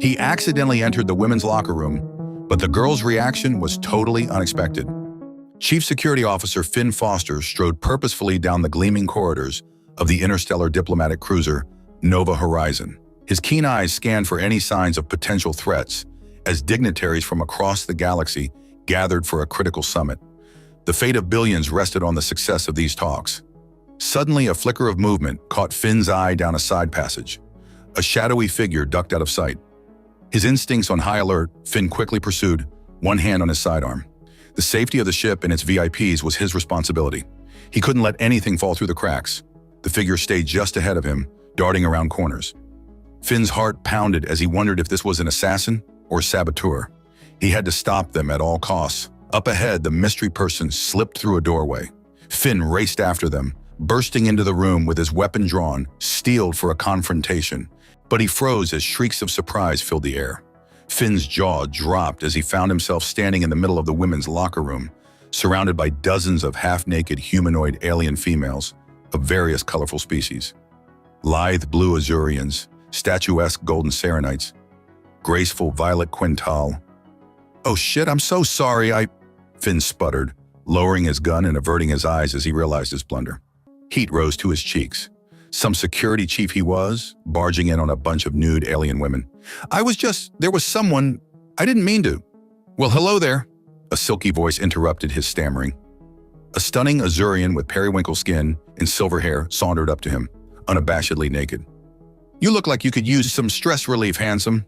He accidentally entered the women's locker room, but the girls' reaction was totally unexpected. Chief Security Officer Finn Foster strode purposefully down the gleaming corridors of the interstellar diplomatic cruiser Nova Horizon. His keen eyes scanned for any signs of potential threats as dignitaries from across the galaxy gathered for a critical summit. The fate of billions rested on the success of these talks. Suddenly, a flicker of movement caught Finn's eye down a side passage. A shadowy figure ducked out of sight. His instincts on high alert, Finn quickly pursued, one hand on his sidearm. The safety of the ship and its VIPs was his responsibility. He couldn't let anything fall through the cracks. The figure stayed just ahead of him, darting around corners. Finn's heart pounded as he wondered if this was an assassin or saboteur. He had to stop them at all costs. Up ahead, the mystery person slipped through a doorway. Finn raced after them, bursting into the room with his weapon drawn, steeled for a confrontation. But he froze as shrieks of surprise filled the air. Finn's jaw dropped as he found himself standing in the middle of the women's locker room, surrounded by dozens of half-naked humanoid alien females of various colorful species. Lithe blue Azurians, statuesque golden Serenites, graceful violet Quintal. "Oh shit, I'm so sorry, Finn sputtered, lowering his gun and averting his eyes as he realized his blunder. Heat rose to his cheeks. Some security chief he was, barging in on a bunch of nude alien women. There was someone, I didn't mean to." "Well, hello there," a silky voice interrupted his stammering. A stunning Azurian with periwinkle skin and silver hair sauntered up to him, unabashedly naked. "You look like you could use some stress relief, handsome."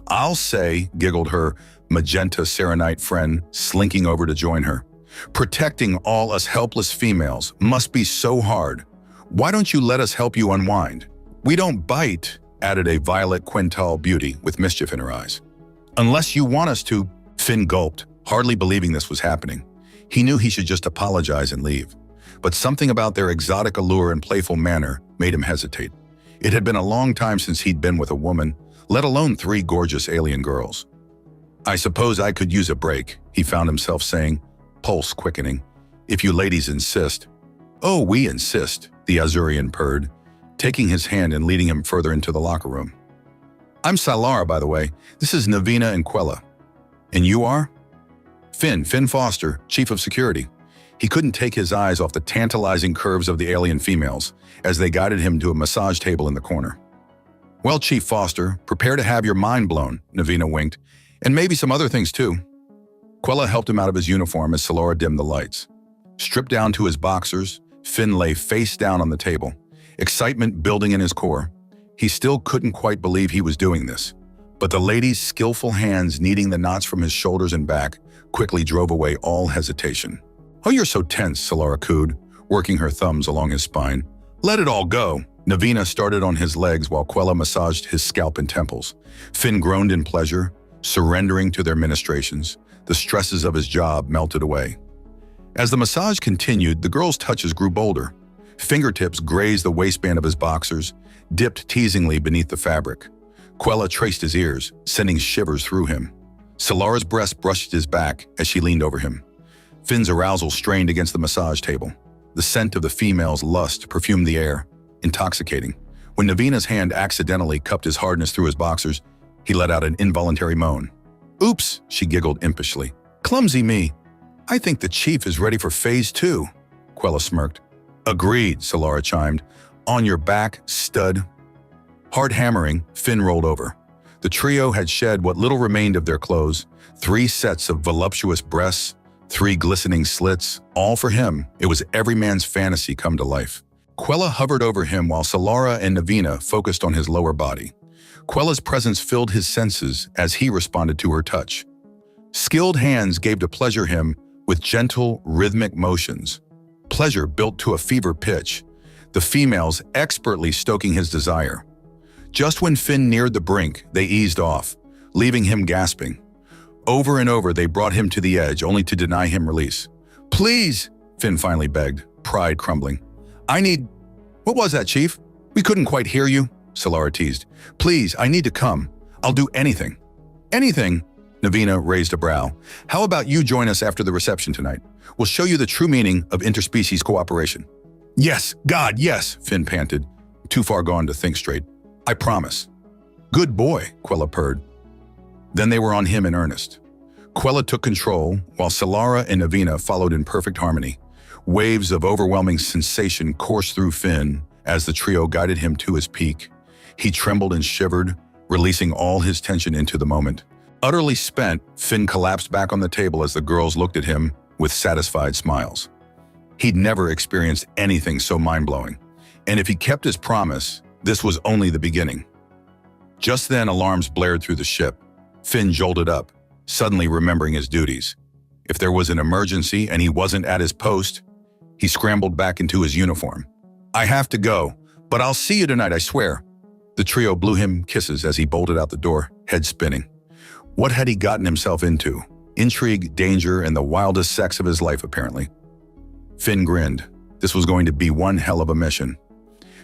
"I'll say," giggled her magenta Serenite friend, slinking over to join her. "Protecting all us helpless females must be so hard. Why don't you let us help you unwind?" "We don't bite," added a violet Quintal beauty with mischief in her eyes. "Unless you want us to," Finn gulped, hardly believing this was happening. He knew he should just apologize and leave. But something about their exotic allure and playful manner made him hesitate. It had been a long time since he'd been with a woman, let alone 3 gorgeous alien girls. "I suppose I could use a break," he found himself saying, pulse quickening. "If you ladies insist." "Oh, we insist," the Azurian purred, taking his hand and leading him further into the locker room. "I'm Salara, by the way. This is Navina and Quella." "And you are?" Finn Foster, Chief of Security." He couldn't take his eyes off the tantalizing curves of the alien females as they guided him to a massage table in the corner. "Well, Chief Foster, prepare to have your mind blown," Navina winked, "and maybe some other things too." Quella helped him out of his uniform as Salara dimmed the lights. Stripped down to his boxers, Finn lay face down on the table, excitement building in his core. He still couldn't quite believe he was doing this, but the lady's skillful hands kneading the knots from his shoulders and back quickly drove away all hesitation. "Oh, you're so tense," Salara cooed, working her thumbs along his spine. "Let it all go." Navina started on his legs while Quella massaged his scalp and temples. Finn groaned in pleasure, surrendering to their ministrations. The stresses of his job melted away. As the massage continued, the girl's touches grew bolder. Fingertips grazed the waistband of his boxers, dipped teasingly beneath the fabric. Quella traced his ears, sending shivers through him. Salara's breast brushed his back as she leaned over him. Finn's arousal strained against the massage table. The scent of the female's lust perfumed the air, intoxicating. When Navina's hand accidentally cupped his hardness through his boxers, he let out an involuntary moan. "Oops," she giggled impishly. "Clumsy me. I think the chief is ready for phase 2. Quella smirked. "Agreed," Salara chimed. "On your back, stud." Hard hammering, Finn rolled over. The trio had shed what little remained of their clothes, 3 sets of voluptuous breasts, 3 glistening slits, all for him. It was every man's fantasy come to life. Quella hovered over him while Salara and Navina focused on his lower body. Quella's presence filled his senses as he responded to her touch. Skilled hands gave to pleasure him with gentle, rhythmic motions. Pleasure built to a fever pitch, the females expertly stoking his desire. Just when Finn neared the brink, they eased off, leaving him gasping. Over and over, they brought him to the edge, only to deny him release. "Please," Finn finally begged, pride crumbling. What was that, Chief? We couldn't quite hear you," Salara teased. "Please, I need to come. I'll do anything." "Anything?" Navina raised a brow. "How about you join us after the reception tonight? We'll show you the true meaning of interspecies cooperation." "Yes, God, yes," Finn panted, too far gone to think straight. "I promise." "Good boy," Quella purred. Then they were on him in earnest. Quella took control, while Solara and Navina followed in perfect harmony. Waves of overwhelming sensation coursed through Finn as the trio guided him to his peak. He trembled and shivered, releasing all his tension into the moment. Utterly spent, Finn collapsed back on the table as the girls looked at him with satisfied smiles. He'd never experienced anything so mind-blowing, and if he kept his promise, this was only the beginning. Just then, alarms blared through the ship. Finn jolted up, suddenly remembering his duties. If there was an emergency and he wasn't at his post, he scrambled back into his uniform. "I have to go, but I'll see you tonight, I swear." The trio blew him kisses as he bolted out the door, head spinning. What had he gotten himself into? Intrigue, danger, and the wildest sex of his life, apparently. Finn grinned. This was going to be one hell of a mission.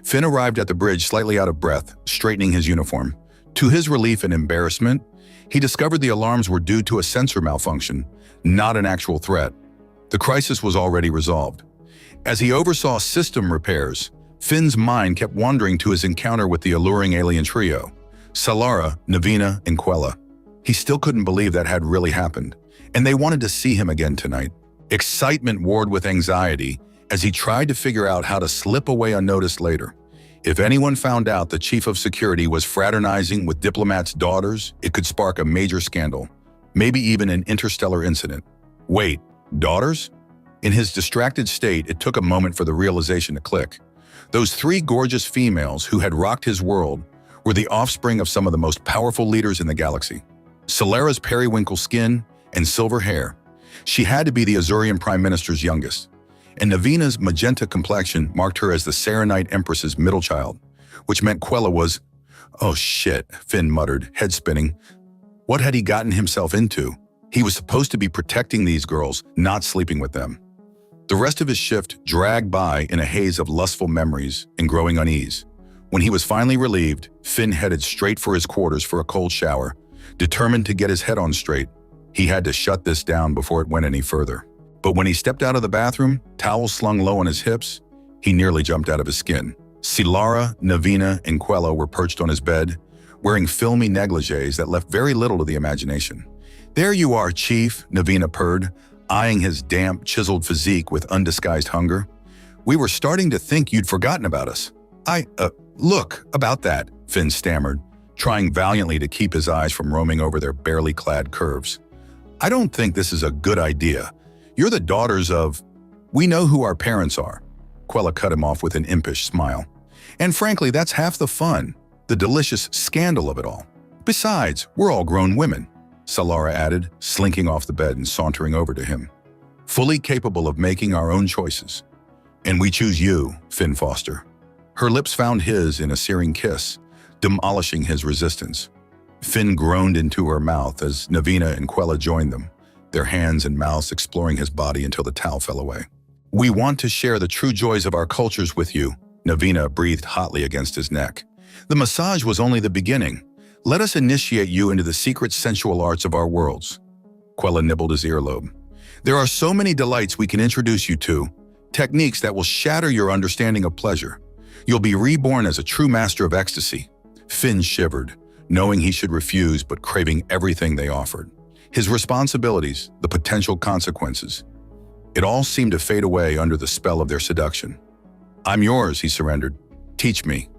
Finn arrived at the bridge slightly out of breath, straightening his uniform. To his relief and embarrassment, he discovered the alarms were due to a sensor malfunction, not an actual threat. The crisis was already resolved. As he oversaw system repairs, Finn's mind kept wandering to his encounter with the alluring alien trio, Solara, Navina, and Quella. He still couldn't believe that had really happened, and they wanted to see him again tonight. Excitement warred with anxiety as he tried to figure out how to slip away unnoticed later. If anyone found out the chief of security was fraternizing with diplomats' daughters, it could spark a major scandal, maybe even an interstellar incident. Wait, daughters? In his distracted state, it took a moment for the realization to click. Those three gorgeous females who had rocked his world were the offspring of some of the most powerful leaders in the galaxy. Solara's periwinkle skin and silver hair. She had to be the Azurian Prime Minister's youngest. And Navina's magenta complexion marked her as the Serenite Empress's middle child, which meant Quella was… "Oh shit," Finn muttered, head spinning. What had he gotten himself into? He was supposed to be protecting these girls, not sleeping with them. The rest of his shift dragged by in a haze of lustful memories and growing unease. When he was finally relieved, Finn headed straight for his quarters for a cold shower, determined to get his head on straight. He had to shut this down before it went any further. But when he stepped out of the bathroom, towels slung low on his hips, he nearly jumped out of his skin. Solara, Navina, and Quella were perched on his bed, wearing filmy negligees that left very little to the imagination. "There you are, Chief," Navina purred, eyeing his damp, chiseled physique with undisguised hunger. "We were starting to think you'd forgotten about us." Look, about that," Finn stammered, trying valiantly to keep his eyes from roaming over their barely clad curves. "I don't think this is a good idea. You're the daughters of… We know who our parents are." Quella cut him off with an impish smile. "And frankly, that's half the fun, the delicious scandal of it all. Besides, we're all grown women," Solara added, slinking off the bed and sauntering over to him. "Fully capable of making our own choices. And we choose you, Finn Foster." Her lips found his in a searing kiss, demolishing his resistance. Finn groaned into her mouth as Navina and Quella joined them, their hands and mouths exploring his body until the towel fell away. "We want to share the true joys of our cultures with you," Navina breathed hotly against his neck. "The massage was only the beginning. Let us initiate you into the secret sensual arts of our worlds." Quella nibbled his earlobe. "There are so many delights we can introduce you to, techniques that will shatter your understanding of pleasure. You'll be reborn as a true master of ecstasy." Finn shivered, knowing he should refuse but craving everything they offered. His responsibilities, the potential consequences. It all seemed to fade away under the spell of their seduction. "I'm yours," he surrendered. "Teach me."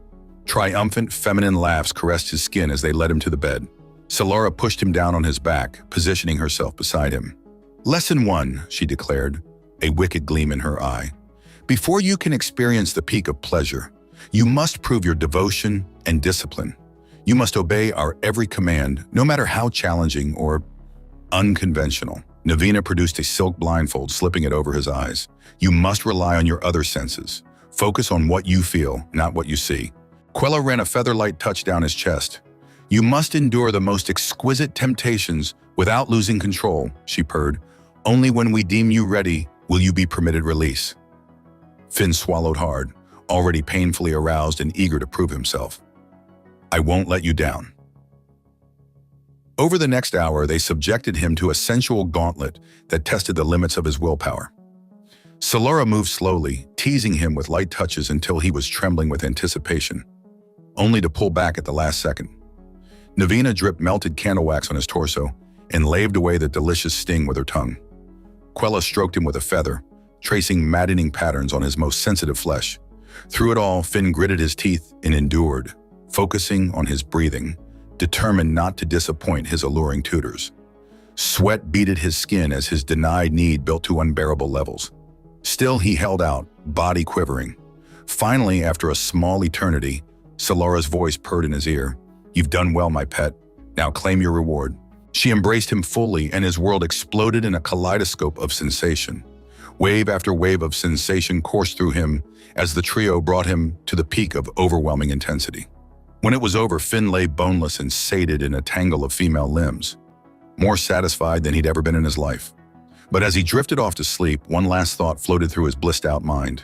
Triumphant feminine laughs caressed his skin as they led him to the bed. Solara pushed him down on his back, positioning herself beside him. "Lesson 1, she declared, a wicked gleam in her eye. "Before you can experience the peak of pleasure, you must prove your devotion and discipline. You must obey our every command, no matter how challenging or unconventional." Navina produced a silk blindfold, slipping it over his eyes. "You must rely on your other senses. Focus on what you feel, not what you see." Quella ran a feather-light touch down his chest. "You must endure the most exquisite temptations without losing control," she purred. "Only when we deem you ready will you be permitted release." Finn swallowed hard, already painfully aroused and eager to prove himself. "I won't let you down." Over the next hour, they subjected him to a sensual gauntlet that tested the limits of his willpower. Solara moved slowly, teasing him with light touches until he was trembling with anticipation, only to pull back at the last second. Navina dripped melted candle wax on his torso and laved away the delicious sting with her tongue. Quella stroked him with a feather, tracing maddening patterns on his most sensitive flesh. Through it all, Finn gritted his teeth and endured, focusing on his breathing, determined not to disappoint his alluring tutors. Sweat beaded his skin as his denied need built to unbearable levels. Still, he held out, body quivering. Finally, after a small eternity, Solara's voice purred in his ear. "You've done well, my pet. Now claim your reward." She embraced him fully, and his world exploded in a kaleidoscope of sensation. Wave after wave of sensation coursed through him as the trio brought him to the peak of overwhelming intensity. When it was over, Finn lay boneless and sated in a tangle of female limbs, more satisfied than he'd ever been in his life. But as he drifted off to sleep, one last thought floated through his blissed-out mind.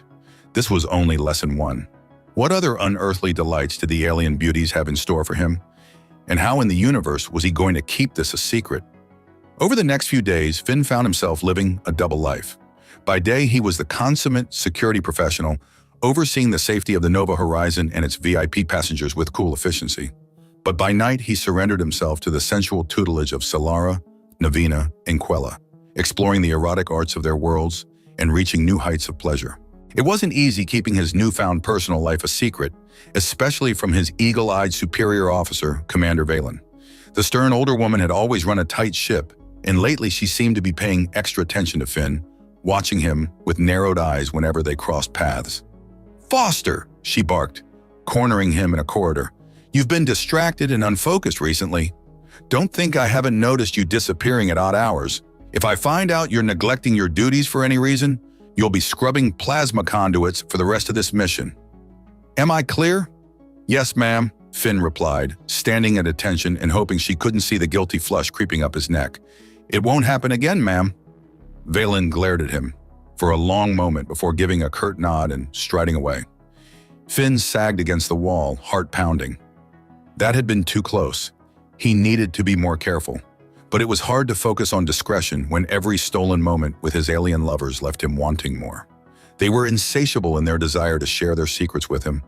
This was only lesson one. What other unearthly delights did the alien beauties have in store for him? And how in the universe was he going to keep this a secret? Over the next few days, Finn found himself living a double life. By day, he was the consummate security professional, overseeing the safety of the Nova Horizon and its VIP passengers with cool efficiency. But by night, he surrendered himself to the sensual tutelage of Solara, Navina, and Quella, exploring the erotic arts of their worlds and reaching new heights of pleasure. It wasn't easy keeping his newfound personal life a secret, especially from his eagle-eyed superior officer, Commander Valen. The stern older woman had always run a tight ship, and lately she seemed to be paying extra attention to Finn, watching him with narrowed eyes whenever they crossed paths. "Foster!" she barked, cornering him in a corridor. "You've been distracted and unfocused recently. Don't think I haven't noticed you disappearing at odd hours. If I find out you're neglecting your duties for any reason, you'll be scrubbing plasma conduits for the rest of this mission. Am I clear?" "Yes, ma'am," Finn replied, standing at attention and hoping she couldn't see the guilty flush creeping up his neck. "It won't happen again, ma'am." Valen glared at him for a long moment before giving a curt nod and striding away. Finn sagged against the wall, heart pounding. That had been too close. He needed to be more careful. But it was hard to focus on discretion when every stolen moment with his alien lovers left him wanting more. They were insatiable in their desire to share their secrets with him,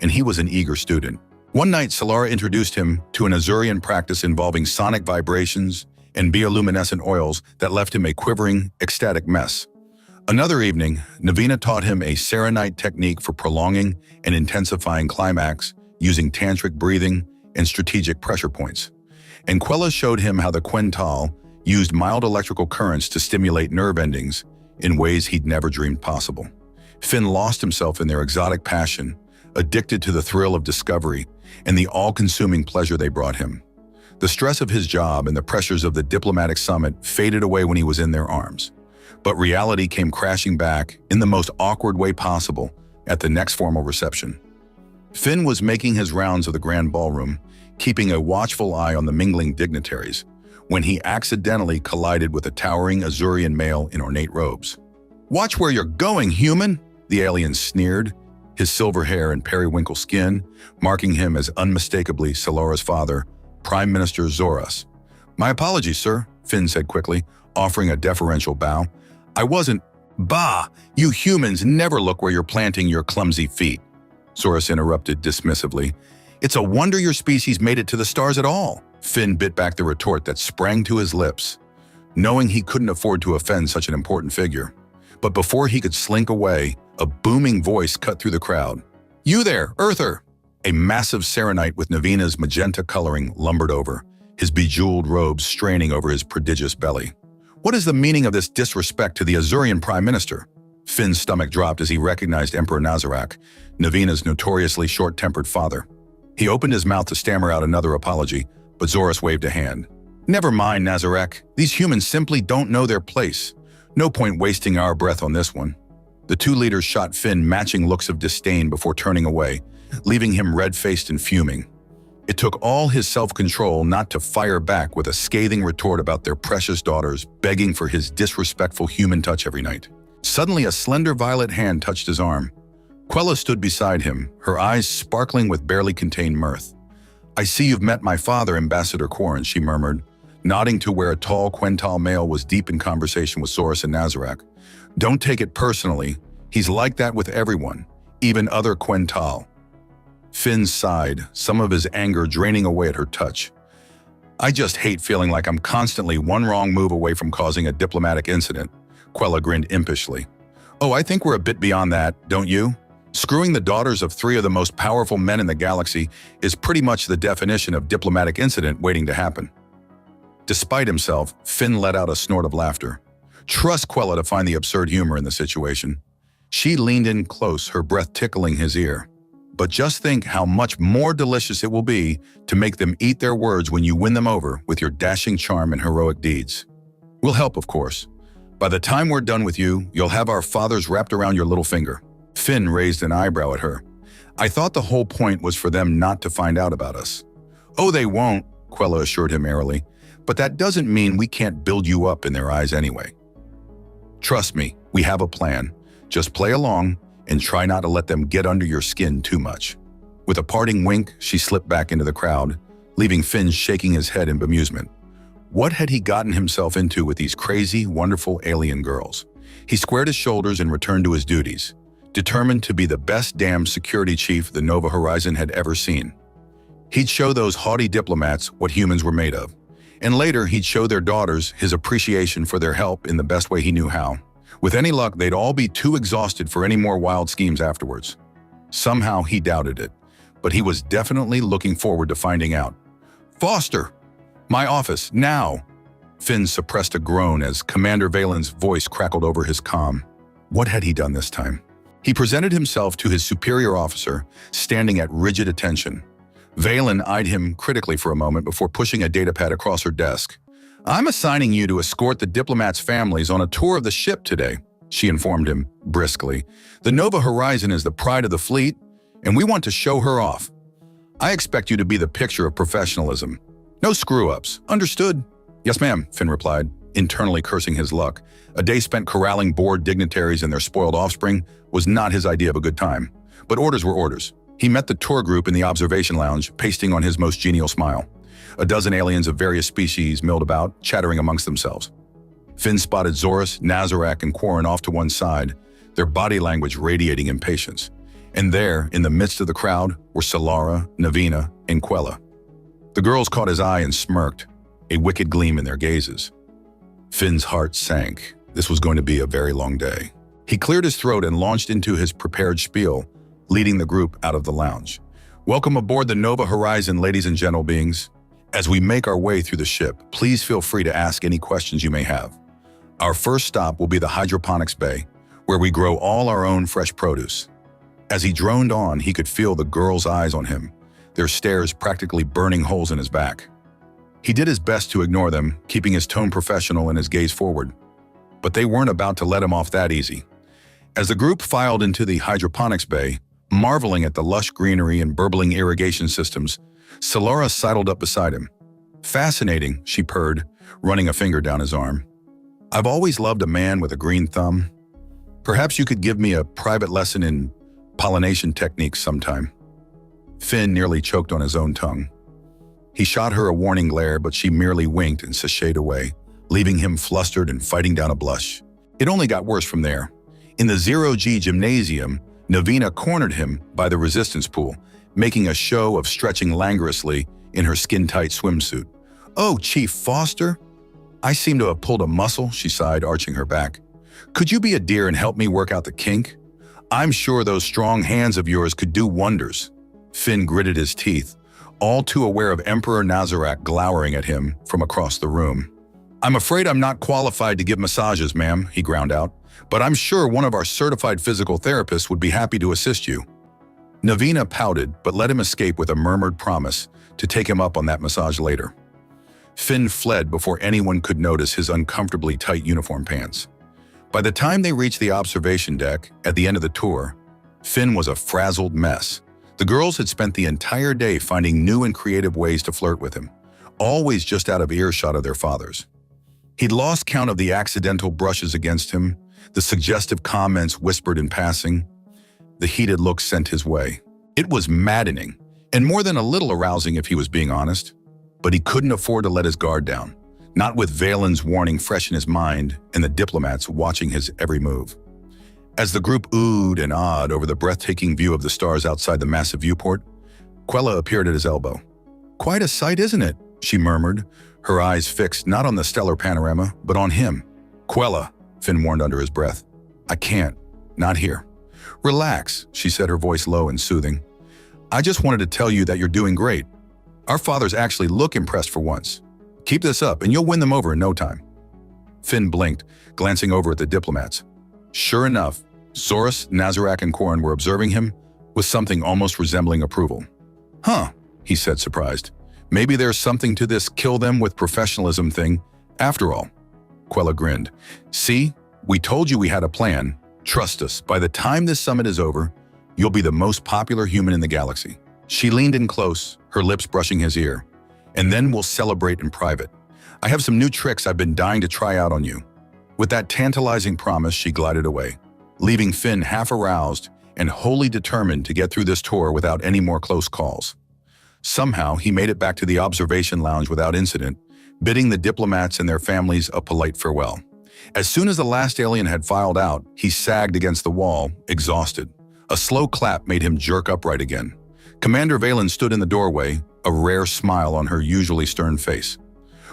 and he was an eager student. One night, Solara introduced him to an Azurian practice involving sonic vibrations and bioluminescent oils that left him a quivering, ecstatic mess. Another evening, Navina taught him a serenite technique for prolonging and intensifying climax using tantric breathing and strategic pressure points. And Quella showed him how the Quental used mild electrical currents to stimulate nerve endings in ways he'd never dreamed possible. Finn lost himself in their exotic passion, addicted to the thrill of discovery and the all-consuming pleasure they brought him. The stress of his job and the pressures of the diplomatic summit faded away when he was in their arms. But reality came crashing back in the most awkward way possible at the next formal reception. Finn was making his rounds of the grand ballroom, keeping a watchful eye on the mingling dignitaries, when he accidentally collided with a towering Azurian male in ornate robes. "Watch where you're going, human!" the alien sneered, his silver hair and periwinkle skin marking him as unmistakably Solara's father, Prime Minister Zoras. "My apologies, sir," Finn said quickly, offering a deferential bow. "I wasn't—" "Bah! You humans never look where you're planting your clumsy feet," Zoras interrupted dismissively. "It's a wonder your species made it to the stars at all." Finn bit back the retort that sprang to his lips, knowing he couldn't afford to offend such an important figure. But before he could slink away, a booming voice cut through the crowd. "You there, Earther!" A massive serenite with Navina's magenta coloring lumbered over, his bejeweled robes straining over his prodigious belly. "What is the meaning of this disrespect to the Azurian Prime Minister?" Finn's stomach dropped as he recognized Emperor Nazarak, Navina's notoriously short-tempered father. He opened his mouth to stammer out another apology, but Zoras waved a hand. "Never mind, Nazarak. These humans simply don't know their place. No point wasting our breath on this one." The two leaders shot Finn matching looks of disdain before turning away, leaving him red-faced and fuming. It took all his self-control not to fire back with a scathing retort about their precious daughters begging for his disrespectful human touch every night. Suddenly, a slender violet hand touched his arm. Quella stood beside him, her eyes sparkling with barely contained mirth. "I see you've met my father, Ambassador Quarren," she murmured, nodding to where a tall Quental male was deep in conversation with Zoras and Nazarak. "Don't take it personally. He's like that with everyone, even other Quental." Finn sighed, some of his anger draining away at her touch. I just hate feeling like I'm constantly one wrong move away from causing a diplomatic incident. Quella grinned impishly. Oh, I think we're a bit beyond that, don't you? Screwing the daughters of three of the most powerful men in the galaxy is pretty much the definition of diplomatic incident waiting to happen. Despite himself, Finn let out a snort of laughter. Trust Quella to find the absurd humor in the situation. She leaned in close, her breath tickling his ear. But just think how much more delicious it will be to make them eat their words when you win them over with your dashing charm and heroic deeds. We'll help, of course. By the time we're done with you, you'll have our fathers wrapped around your little finger. Finn raised an eyebrow at her. I thought the whole point was for them not to find out about us. Oh, they won't, Quella assured him airily. But that doesn't mean we can't build you up in their eyes anyway. Trust me, we have a plan. Just play along and try not to let them get under your skin too much. With a parting wink, she slipped back into the crowd, leaving Finn shaking his head in bemusement. What had he gotten himself into with these crazy, wonderful alien girls? He squared his shoulders and returned to his duties, determined to be the best damn security chief the Nova Horizon had ever seen. He'd show those haughty diplomats what humans were made of. And later, he'd show their daughters his appreciation for their help in the best way he knew how. With any luck, they'd all be too exhausted for any more wild schemes afterwards. Somehow, he doubted it, but he was definitely looking forward to finding out. Foster! My office, now! Finn suppressed a groan as Commander Valen's voice crackled over his comm. What had he done this time? He presented himself to his superior officer, standing at rigid attention. Valen eyed him critically for a moment before pushing a datapad across her desk. I'm assigning you to escort the diplomats' families on a tour of the ship today, she informed him briskly. The Nova Horizon is the pride of the fleet, and we want to show her off. I expect you to be the picture of professionalism. No screw-ups. Understood? Yes, ma'am, Finn replied, internally cursing his luck. A day spent corralling bored dignitaries and their spoiled offspring was not his idea of a good time. But orders were orders. He met the tour group in the observation lounge, pasting on his most genial smile. A dozen aliens of various species milled about, chattering amongst themselves. Finn spotted Zorus, Nazarak, and Quarren off to one side, their body language radiating impatience. And there, in the midst of the crowd, were Solara, Navina, and Quella. The girls caught his eye and smirked, a wicked gleam in their gazes. Finn's heart sank. This was going to be a very long day. He cleared his throat and launched into his prepared spiel, leading the group out of the lounge. Welcome aboard the Nova Horizon, ladies and gentle beings. As we make our way through the ship, please feel free to ask any questions you may have. Our first stop will be the hydroponics bay, where we grow all our own fresh produce. As he droned on, he could feel the girls' eyes on him, their stares practically burning holes in his back. He did his best to ignore them, keeping his tone professional and his gaze forward. But they weren't about to let him off that easy. As the group filed into the hydroponics bay, marveling at the lush greenery and burbling irrigation systems, Solara sidled up beside him. Fascinating, she purred, running a finger down his arm. I've always loved a man with a green thumb. Perhaps you could give me a private lesson in pollination techniques sometime. Finn nearly choked on his own tongue. He shot her a warning glare, but she merely winked and sashayed away, leaving him flustered and fighting down a blush. It only got worse from there. In the Zero-G gymnasium, Navina cornered him by the resistance pool, making a show of stretching languorously in her skin-tight swimsuit. Oh, Chief Foster? I seem to have pulled a muscle, she sighed, arching her back. Could you be a dear and help me work out the kink? I'm sure those strong hands of yours could do wonders. Finn gritted his teeth, all too aware of Emperor Nazarak glowering at him from across the room. I'm afraid I'm not qualified to give massages, ma'am, he ground out, but I'm sure one of our certified physical therapists would be happy to assist you. Navina pouted, but let him escape with a murmured promise to take him up on that massage later. Finn fled before anyone could notice his uncomfortably tight uniform pants. By the time they reached the observation deck at the end of the tour, Finn was a frazzled mess. The girls had spent the entire day finding new and creative ways to flirt with him, always just out of earshot of their fathers. He'd lost count of the accidental brushes against him, the suggestive comments whispered in passing, the heated looks sent his way. It was maddening, and more than a little arousing if he was being honest, but he couldn't afford to let his guard down, not with Valen's warning fresh in his mind and the diplomats watching his every move. As the group oohed and awed over the breathtaking view of the stars outside the massive viewport, Quella appeared at his elbow. Quite a sight, isn't it? she murmured, her eyes fixed not on the stellar panorama, but on him. Quella, Finn warned under his breath. I can't. Not here. Relax, she said, her voice low and soothing. I just wanted to tell you that you're doing great. Our fathers actually look impressed for once. Keep this up and you'll win them over in no time. Finn blinked, glancing over at the diplomats. Sure enough, Zorus, Nazarak, and Korin were observing him with something almost resembling approval. Huh, he said, surprised. Maybe there's something to this kill them with professionalism thing after all. Quella grinned. See, we told you we had a plan. Trust us, by the time this summit is over, you'll be the most popular human in the galaxy. She leaned in close, her lips brushing his ear. And then we'll celebrate in private. I have some new tricks I've been dying to try out on you. With that tantalizing promise, she glided away, leaving Finn half aroused and wholly determined to get through this tour without any more close calls. Somehow, he made it back to the observation lounge without incident, bidding the diplomats and their families a polite farewell. As soon as the last alien had filed out, he sagged against the wall, exhausted. A slow clap made him jerk upright again. Commander Valen stood in the doorway, a rare smile on her usually stern face.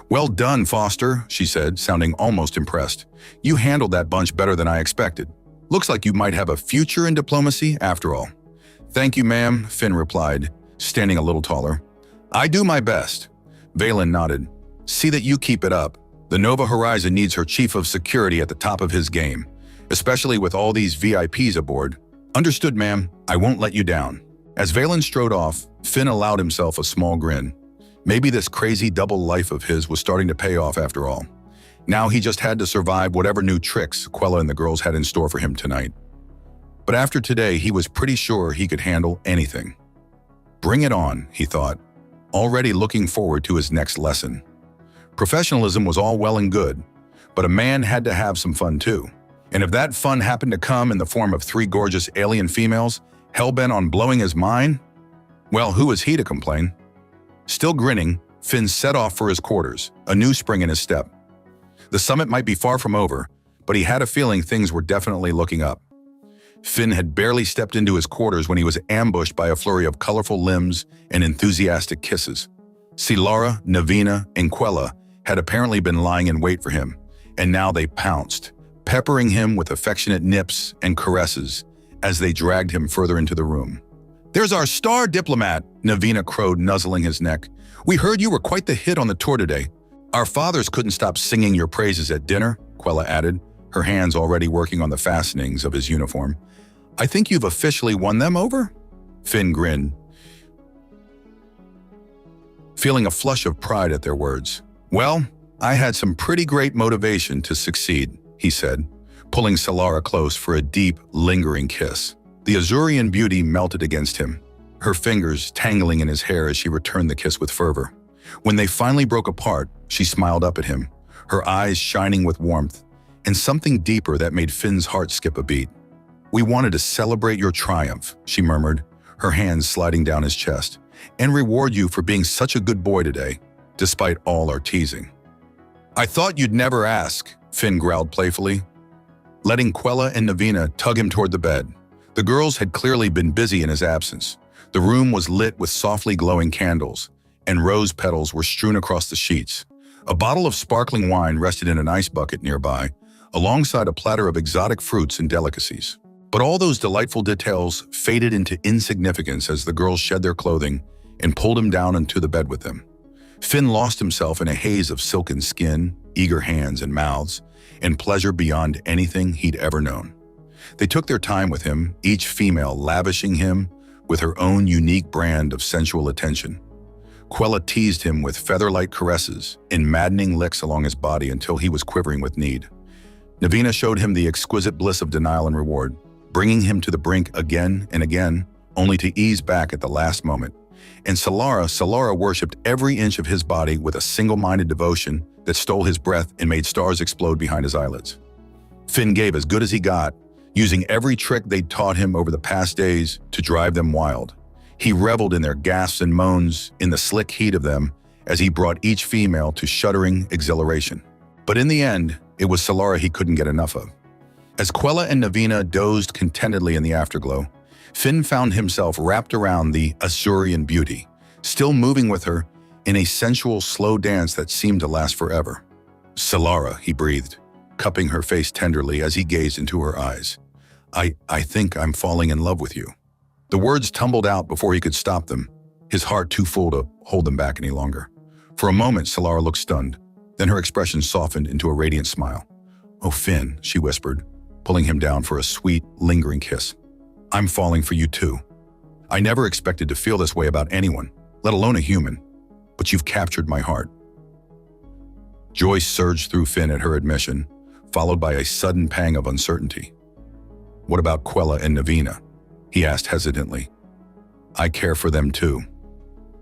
Well done, Foster, she said, sounding almost impressed. You handled that bunch better than I expected. Looks like you might have a future in diplomacy after all. Thank you, ma'am, Finn replied, standing a little taller. I do my best. Valen nodded. See that you keep it up. The Nova Horizon needs her chief of security at the top of his game, especially with all these VIPs aboard. Understood, ma'am. I won't let you down. As Valen strode off, Finn allowed himself a small grin. Maybe this crazy double life of his was starting to pay off after all. Now he just had to survive whatever new tricks Quella and the girls had in store for him tonight. But after today, he was pretty sure he could handle anything. Bring it on, he thought, already looking forward to his next lesson. Professionalism was all well and good, but a man had to have some fun too. And if that fun happened to come in the form of 3 gorgeous alien females, hell-bent on blowing his mind, well, who was he to complain? Still grinning, Finn set off for his quarters, a new spring in his step. The summit might be far from over, but he had a feeling things were definitely looking up. Finn had barely stepped into his quarters when he was ambushed by a flurry of colorful limbs and enthusiastic kisses. Silara, Navina, and Quella had apparently been lying in wait for him, and now they pounced, peppering him with affectionate nips and caresses as they dragged him further into the room. There's our star diplomat, Navina crowed, nuzzling his neck. We heard you were quite the hit on the tour today. Our fathers couldn't stop singing your praises at dinner, Quella added, her hands already working on the fastenings of his uniform. I think you've officially won them over? Finn grinned, feeling a flush of pride at their words. Well, I had some pretty great motivation to succeed, he said, pulling Silara close for a deep, lingering kiss. The Azurian beauty melted against him, her fingers tangling in his hair as she returned the kiss with fervor. When they finally broke apart, she smiled up at him, her eyes shining with warmth, and something deeper that made Finn's heart skip a beat. We wanted to celebrate your triumph, she murmured, her hands sliding down his chest, and reward you for being such a good boy today, despite all our teasing. I thought you'd never ask, Finn growled playfully, letting Quella and Navina tug him toward the bed. The girls had clearly been busy in his absence. The room was lit with softly glowing candles, and rose petals were strewn across the sheets. A bottle of sparkling wine rested in an ice bucket nearby, alongside a platter of exotic fruits and delicacies. But all those delightful details faded into insignificance as the girls shed their clothing and pulled him down into the bed with them. Finn lost himself in a haze of silken skin, eager hands and mouths, and pleasure beyond anything he'd ever known. They took their time with him, each female lavishing him with her own unique brand of sensual attention. Quella teased him with feather-light caresses and maddening licks along his body until he was quivering with need. Navina showed him the exquisite bliss of denial and reward, bringing him to the brink again and again, only to ease back at the last moment. And Silara worshipped every inch of his body with a single-minded devotion that stole his breath and made stars explode behind his eyelids. Finn gave as good as he got, using every trick they'd taught him over the past days to drive them wild. He reveled in their gasps and moans, in the slick heat of them, as he brought each female to shuddering exhilaration. But in the end, it was Silara he couldn't get enough of. As Quella and Navina dozed contentedly in the afterglow, Finn found himself wrapped around the Azurian beauty, still moving with her in a sensual, slow dance that seemed to last forever. "Solara," he breathed, cupping her face tenderly as he gazed into her eyes. I think I'm falling in love with you." The words tumbled out before he could stop them, his heart too full to hold them back any longer. For a moment, Solara looked stunned. Then her expression softened into a radiant smile. "Oh, Finn," she whispered, pulling him down for a sweet, lingering kiss. "I'm falling for you too. I never expected to feel this way about anyone, let alone a human, but you've captured my heart." Joy surged through Finn at her admission, followed by a sudden pang of uncertainty. "What about Quella and Navina?" he asked hesitantly. "I care for them too.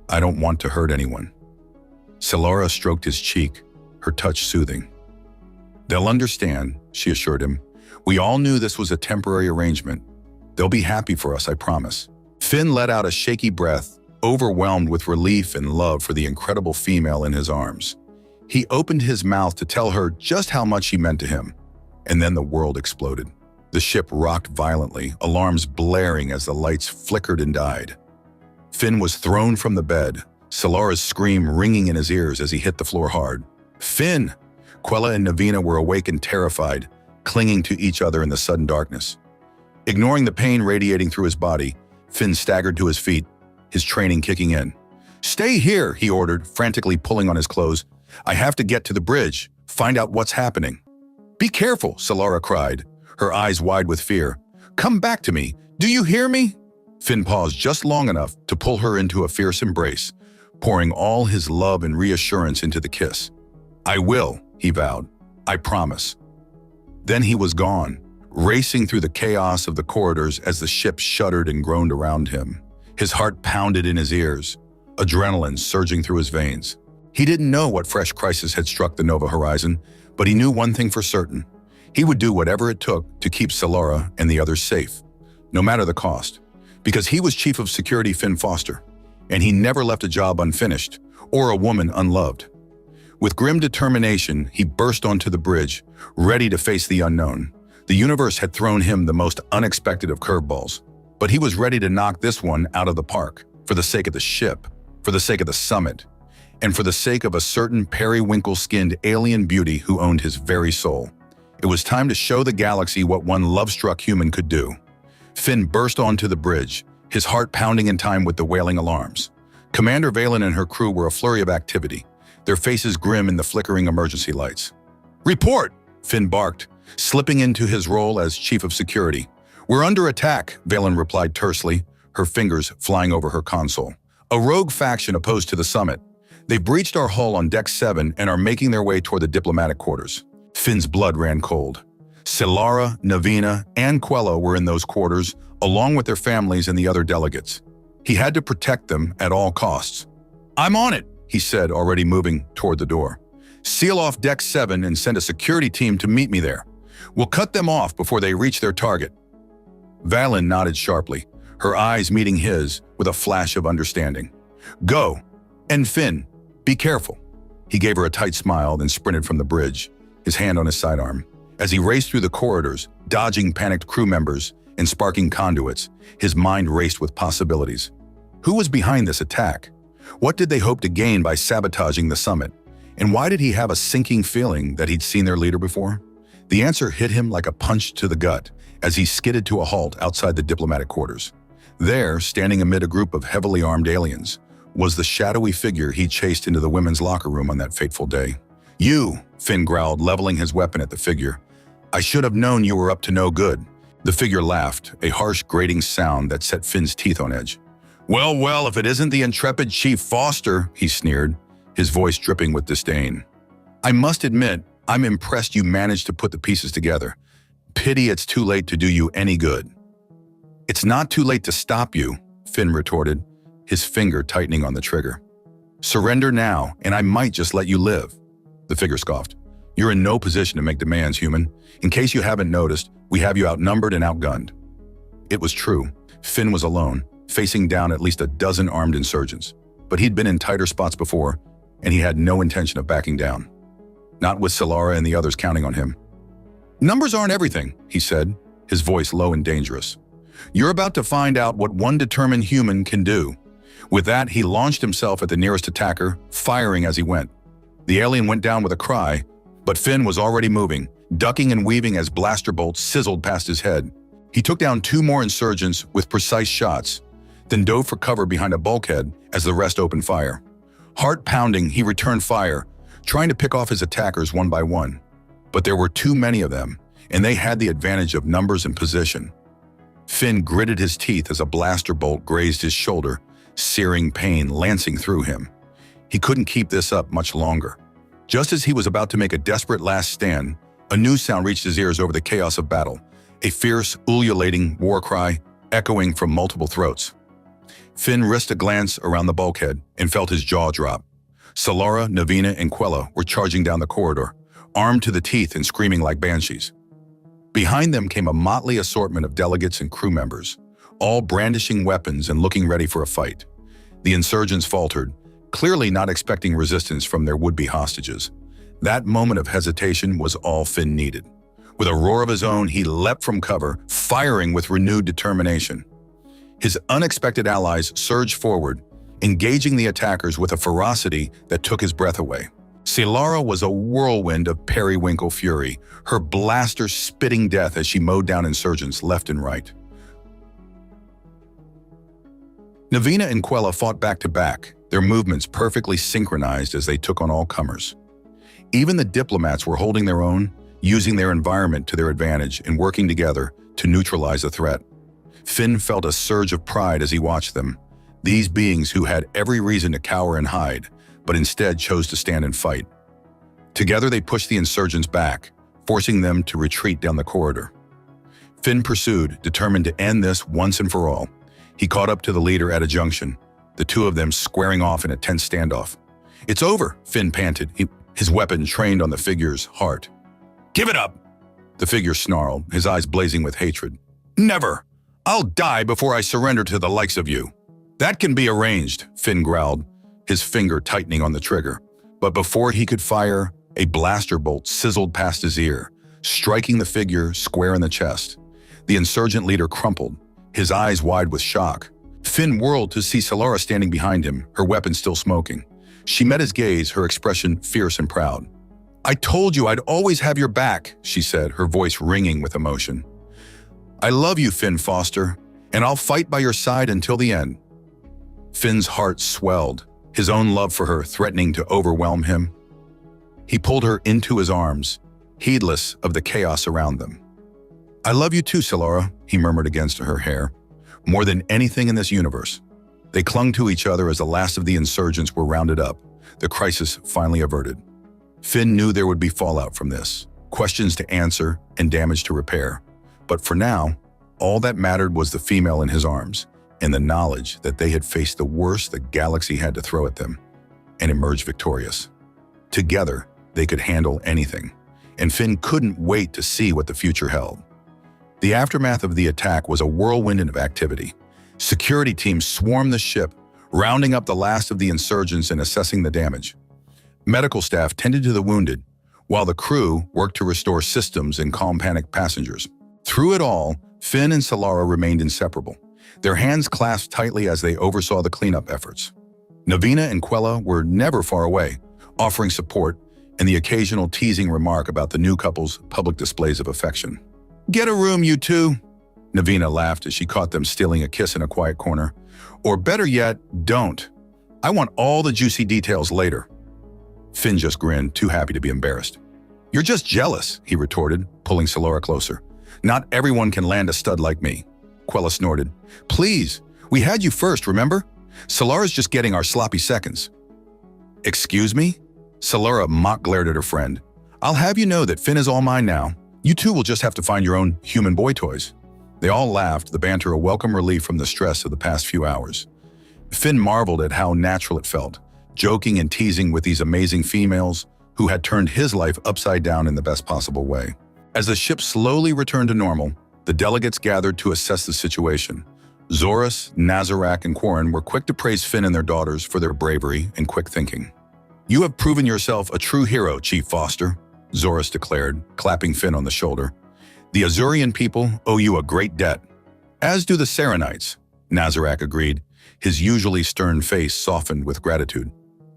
I don't want to hurt anyone." Solara stroked his cheek, her touch soothing. "They'll understand," she assured him. "We all knew this was a temporary arrangement. They'll be happy for us, I promise." Finn let out a shaky breath, overwhelmed with relief and love for the incredible female in his arms. He opened his mouth to tell her just how much she meant to him, and then the world exploded. The ship rocked violently, alarms blaring as the lights flickered and died. Finn was thrown from the bed, Solara's scream ringing in his ears as he hit the floor hard. "Finn!" Quella and Navina were awake and terrified, clinging to each other in the sudden darkness. Ignoring the pain radiating through his body, Finn staggered to his feet, his training kicking in. "Stay here," he ordered, frantically pulling on his clothes. "I have to get to the bridge, find out what's happening." "Be careful," Solara cried, her eyes wide with fear. "Come back to me. Do you hear me?" Finn paused just long enough to pull her into a fierce embrace, pouring all his love and reassurance into the kiss. "I will," he vowed. "I promise." Then he was gone, racing through the chaos of the corridors as the ship shuddered and groaned around him. His heart pounded in his ears, adrenaline surging through his veins. He didn't know what fresh crisis had struck the Nova horizon, but he knew one thing for certain. He would do whatever it took to keep Solara and the others safe, no matter the cost, because he was Chief of Security Finn Foster, and he never left a job unfinished or a woman unloved. With grim determination, he burst onto the bridge, ready to face the unknown. The universe had thrown him the most unexpected of curveballs, but he was ready to knock this one out of the park, for the sake of the ship, for the sake of the summit, and for the sake of a certain periwinkle-skinned alien beauty who owned his very soul. It was time to show the galaxy what one love-struck human could do. Finn burst onto the bridge, his heart pounding in time with the wailing alarms. Commander Valen and her crew were a flurry of activity, their faces grim in the flickering emergency lights. "Report!" Finn barked, slipping into his role as Chief of Security. "We're under attack," Valen replied tersely, her fingers flying over her console. "A rogue faction opposed to the summit. They've breached our hull on Deck 7 and are making their way toward the diplomatic quarters." Finn's blood ran cold. Solara, Navina, and Quella were in those quarters, along with their families and the other delegates. He had to protect them at all costs. "I'm on it," he said, already moving toward the door. "Seal off Deck 7 and send a security team to meet me there. We'll cut them off before they reach their target." Valen nodded sharply, her eyes meeting his with a flash of understanding. "Go. And Finn, be careful." He gave her a tight smile, then sprinted from the bridge, his hand on his sidearm. As he raced through the corridors, dodging panicked crew members and sparking conduits, his mind raced with possibilities. Who was behind this attack? What did they hope to gain by sabotaging the summit? And why did he have a sinking feeling that he'd seen their leader before? The answer hit him like a punch to the gut as he skidded to a halt outside the diplomatic quarters. There, standing amid a group of heavily armed aliens, was the shadowy figure he chased into the women's locker room on that fateful day. "You," Finn growled, leveling his weapon at the figure. "I should have known you were up to no good." The figure laughed, a harsh, grating sound that set Finn's teeth on edge. Well, if it isn't the intrepid Chief Foster," he sneered, his voice dripping with disdain. "I must admit, I'm impressed you managed to put the pieces together. Pity it's too late to do you any good." "It's not too late to stop you," Finn retorted, his finger tightening on the trigger. "Surrender now, and I might just let you live." The figure scoffed. "You're in no position to make demands, human. In case you haven't noticed, we have you outnumbered and outgunned." It was true. Finn was alone, facing down at least a dozen armed insurgents. But he'd been in tighter spots before, and he had no intention of backing down. Not with Solara and the others counting on him. "Numbers aren't everything," he said, his voice low and dangerous. "You're about to find out what one determined human can do. With that, he launched himself at the nearest attacker, firing as he went. The alien went down with a cry, but Finn was already moving, ducking and weaving as blaster bolts sizzled past his head. He took down 2 more insurgents with precise shots, then dove for cover behind a bulkhead as the rest opened fire. Heart pounding, he returned fire, trying to pick off his attackers one by one. But there were too many of them, and they had the advantage of numbers and position. Finn gritted his teeth as a blaster bolt grazed his shoulder, searing pain lancing through him. He couldn't keep this up much longer. Just as he was about to make a desperate last stand, a new sound reached his ears over the chaos of battle, a fierce, ululating war cry echoing from multiple throats. Finn risked a glance around the bulkhead and felt his jaw drop. Solara, Navina, and Quella were charging down the corridor, armed to the teeth and screaming like banshees. Behind them came a motley assortment of delegates and crew members, all brandishing weapons and looking ready for a fight. The insurgents faltered, clearly not expecting resistance from their would-be hostages. That moment of hesitation was all Finn needed. With a roar of his own, he leapt from cover, firing with renewed determination. His unexpected allies surged forward, engaging the attackers with a ferocity that took his breath away. Solara was a whirlwind of periwinkle fury, her blaster spitting death as she mowed down insurgents left and right. Navina and Quella fought back to back, their movements perfectly synchronized as they took on all comers. Even the diplomats were holding their own, using their environment to their advantage and working together to neutralize the threat. Finn felt a surge of pride as he watched them, these beings who had every reason to cower and hide, but instead chose to stand and fight. Together they pushed the insurgents back, forcing them to retreat down the corridor. Finn pursued, determined to end this once and for all. He caught up to the leader at a junction, the two of them squaring off in a tense standoff. "It's over," Finn panted, his weapon trained on the figure's heart. "Give it up!" The figure snarled, his eyes blazing with hatred. "Never! I'll die before I surrender to the likes of you." "That can be arranged," Finn growled, his finger tightening on the trigger. But before he could fire, a blaster bolt sizzled past his ear, striking the figure square in the chest. The insurgent leader crumpled, his eyes wide with shock. Finn whirled to see Solara standing behind him, her weapon still smoking. She met his gaze, her expression fierce and proud. "I told you I'd always have your back," she said, her voice ringing with emotion. "I love you, Finn Foster, and I'll fight by your side until the end." Finn's heart swelled, his own love for her threatening to overwhelm him. He pulled her into his arms, heedless of the chaos around them. "I love you too, Solara," he murmured against her hair, "more than anything in this universe." They clung to each other as the last of the insurgents were rounded up, the crisis finally averted. Finn knew there would be fallout from this, questions to answer and damage to repair. But for now, all that mattered was the female in his arms, and the knowledge that they had faced the worst the galaxy had to throw at them, and emerged victorious. Together, they could handle anything, and Finn couldn't wait to see what the future held. The aftermath of the attack was a whirlwind of activity. Security teams swarmed the ship, rounding up the last of the insurgents and assessing the damage. Medical staff tended to the wounded, while the crew worked to restore systems and calm panicked passengers. Through it all, Finn and Solara remained inseparable, their hands clasped tightly as they oversaw the cleanup efforts. Navina and Quella were never far away, offering support and the occasional teasing remark about the new couple's public displays of affection. "Get a room, you two," Navina laughed as she caught them stealing a kiss in a quiet corner. "Or better yet, don't. I want all the juicy details later." Finn just grinned, too happy to be embarrassed. "You're just jealous," he retorted, pulling Solara closer. "Not everyone can land a stud like me." Quella snorted. "Please, we had you first, remember? Solara's just getting our sloppy seconds." "Excuse me?" Solara mock glared at her friend. "I'll have you know that Finn is all mine now. You two will just have to find your own human boy toys." They all laughed, the banter a welcome relief from the stress of the past few hours. Finn marveled at how natural it felt, joking and teasing with these amazing females who had turned his life upside down in the best possible way. As the ship slowly returned to normal, the delegates gathered to assess the situation. Zorus, Nazarak, and Quarren were quick to praise Finn and their daughters for their bravery and quick thinking. "You have proven yourself a true hero, Chief Foster," Zorus declared, clapping Finn on the shoulder. "The Azurian people owe you a great debt." "As do the Serenites," Nazarak agreed, His usually stern face softened with gratitude.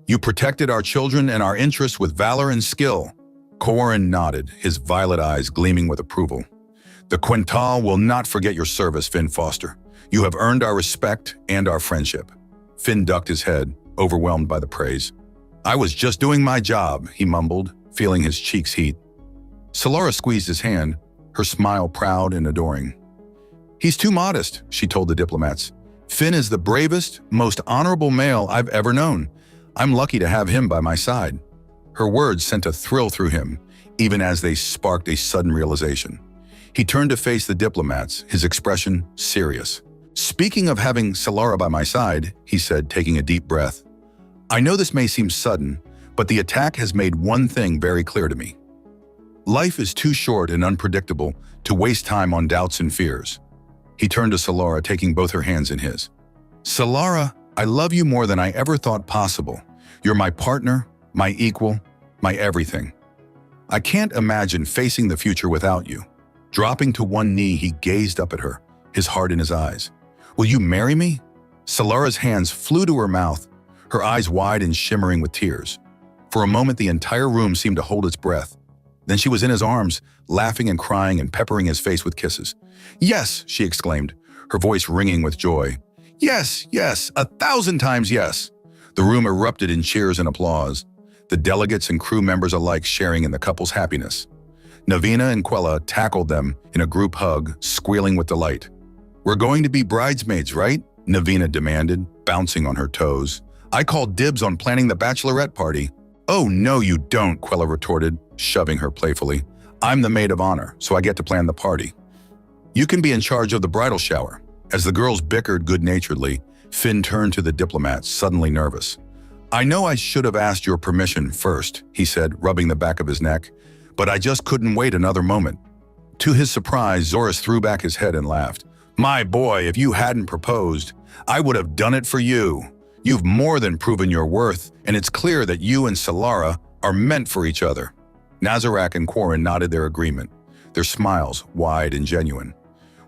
You protected our children and our interests with valor and skill. Corin nodded, his violet eyes gleaming with approval. The Quintal will not forget your service, Finn Foster. You have earned our respect and our friendship. Finn ducked his head, overwhelmed by the praise. I was just doing my job, he mumbled, feeling his cheeks heat. Solara squeezed his hand, her smile proud and adoring. He's too modest, she told the diplomats. Finn is the bravest, most honorable male I've ever known. I'm lucky to have him by my side. Her words sent a thrill through him, even as they sparked a sudden realization. He turned to face the diplomats, his expression serious. Speaking of having Solara by my side, he said, taking a deep breath. I know this may seem sudden, but the attack has made one thing very clear to me. Life is too short and unpredictable to waste time on doubts and fears. He turned to Solara, taking both her hands in his. Solara, I love you more than I ever thought possible. You're my partner, my equal, my everything. I can't imagine facing the future without you. Dropping to one knee, he gazed up at her, his heart in his eyes. Will you marry me? Solara's hands flew to her mouth, her eyes wide and shimmering with tears. For a moment, the entire room seemed to hold its breath. Then she was in his arms, laughing and crying and peppering his face with kisses. Yes, she exclaimed, her voice ringing with joy. Yes, yes, 1,000 times yes. The room erupted in cheers and applause, the delegates and crew members alike sharing in the couple's happiness. Navina and Quella tackled them in a group hug, squealing with delight. We're going to be bridesmaids, right? Navina demanded, bouncing on her toes. I called dibs on planning the bachelorette party. Oh, no, you don't, Quella retorted, shoving her playfully. I'm the maid of honor, so I get to plan the party. You can be in charge of the bridal shower. As the girls bickered good-naturedly, Finn turned to the diplomats, suddenly nervous. I know I should have asked your permission first, he said, rubbing the back of his neck, but I just couldn't wait another moment. To his surprise, Zoris threw back his head and laughed. My boy, if you hadn't proposed, I would have done it for you. You've more than proven your worth, and it's clear that you and Solara are meant for each other. Nazarak and Corin nodded their agreement, their smiles wide and genuine.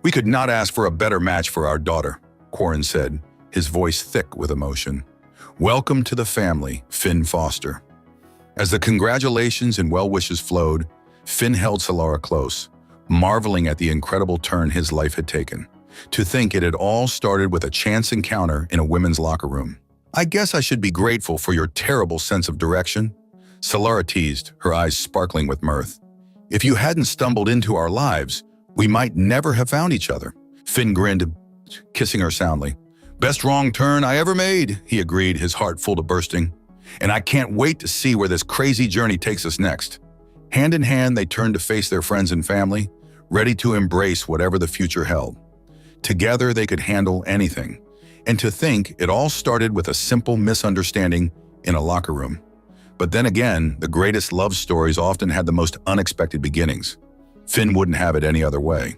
We could not ask for a better match for our daughter, Corin said, his voice thick with emotion. Welcome to the family, Finn Foster. As the congratulations and well wishes flowed, Finn held Solara close, marveling at the incredible turn his life had taken. To think it had all started with a chance encounter in a women's locker room. I guess I should be grateful for your terrible sense of direction. Solara teased, her eyes sparkling with mirth. If you hadn't stumbled into our lives, we might never have found each other. Finn grinned, kissing her soundly. Best wrong turn I ever made, he agreed, his heart full to bursting. And I can't wait to see where this crazy journey takes us next. Hand in hand, they turned to face their friends and family, ready to embrace whatever the future held. Together, they could handle anything. And to think it all started with a simple misunderstanding in a locker room. But then again, the greatest love stories often had the most unexpected beginnings. Finn wouldn't have it any other way.